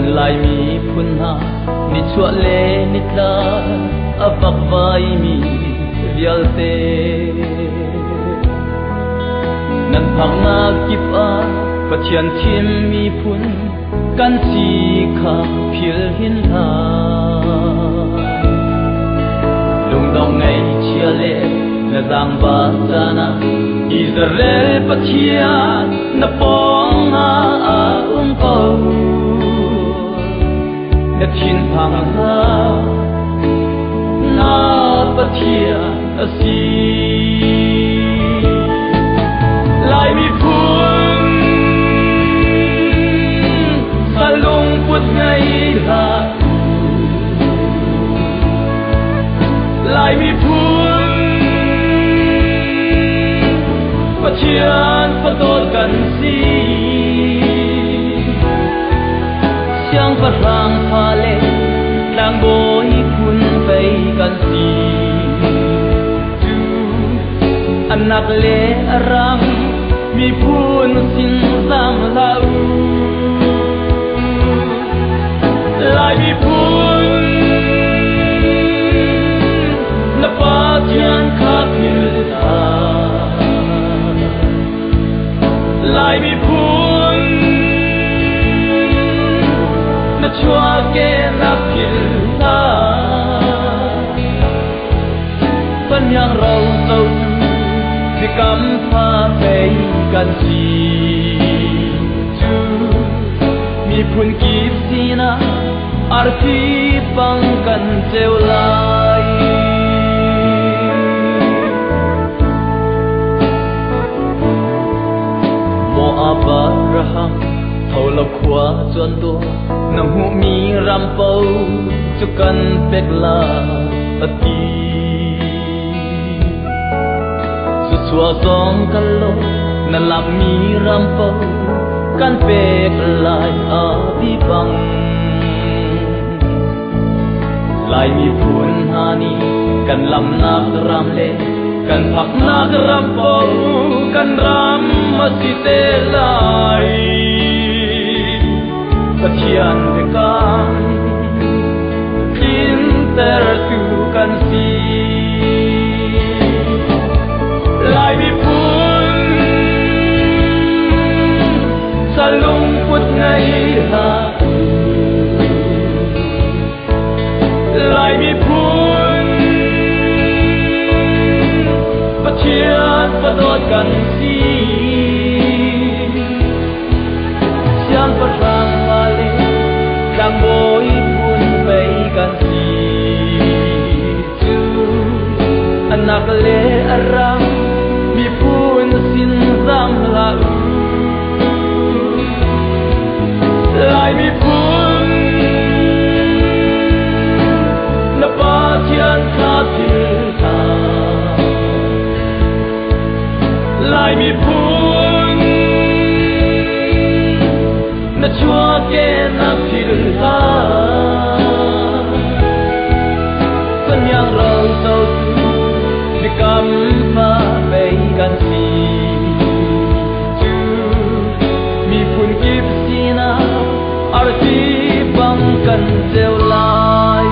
กันลายมีพุนหานิชั่วเลนิตาอบักไว้มีเดียลเตนั้นพังนากิบอาปะเทียนทิมมีพุนกันสีขาพิลหินหาลุงดองไงเชียเลนะดังบาจานาอิสราเอลปะเทียนนะปองหาเป้านะทินพังหานาปะเทียนสีลายมีพุนสะลงพุดไงลาลายมีพุนปะเทียนปะโดดกันสีเสียงปะรางพาเลดังโบยคุณไปกันสีจูอันนักเลอรังมีพูนสินสังลาอูลายมีพูนนปาเทียนคาพิลตาลายมีพูนนชัวเกนับพิลตาปัญญาเราเจ้าที่กำพาไปกันสีจูมีพุนกีบสีนาอารทีปังกันเจวลายโมอาบาระหังเท่าละขวาจนตัวน้ำหูมีรำเป้าจุกันเป็กลาอตีสัวสองกันลงนั่นลับมีรำเป้ากันเป็กลายอาบิบังลายมีพุนหานีกันลำนักรำเลกันพักนักรำเป้ากันรำมาสิเตลายปะเทียนเปกันกินแต่ตูกันสีลายมีพุนสะลุงพุดไงลาลายมีพุนปะเทียนปะโดดกันสีเสียงปะรางมาเลดังโบยพุนไปกันสีจูอันนักเลอรังมีพุนสินสังลาอูลายมีพุนนปาเทียนคาพิลตาลายมีพุนนชัวเกนับพิลตาสัญญาเราเจ้าในกำพาไปกันสีจูมีพุนกิบสีนาอารทีบังกันเจวลาย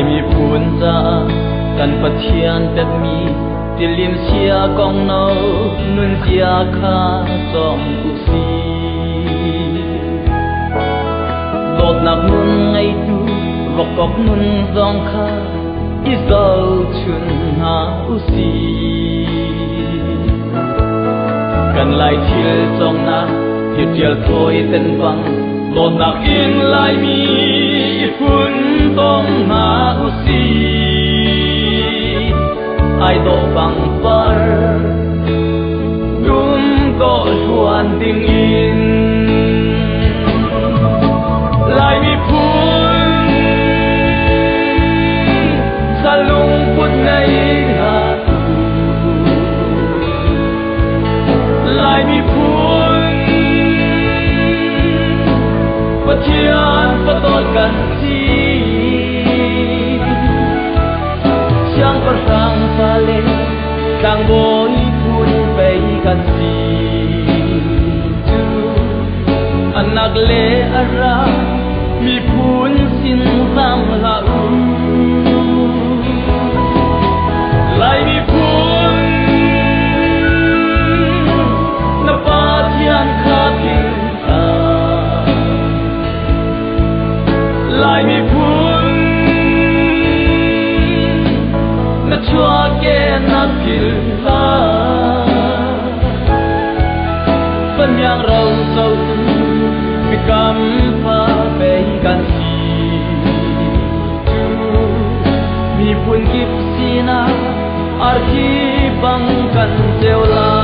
มีพูนจากันปะเทียนแต่มีติลิมเชียกองเนานุนเจียคาจอมอุสีโดดนักนุนไงดูรกกอกนุนจองคาอิเจ้าชุนหาอุสีกันลายทิลจองนาเฮียเทียลโถยเต้นฟังโดดนักอินลายมีพุนต้องหาอุสี ai do bang par dum do chuan ding in lai mi phun salung put ngai ha lai mi phun pathian patol kan si siang persang pale sang boy pun bay kan si tu anak le ara mi pun sin sang la u lai mi pun na pathian kha tin ta lai mi pun na chua ke na kil la phân yang rau sâu mi kam pa pe kan si mi pun kip sina ar ki bang kan seola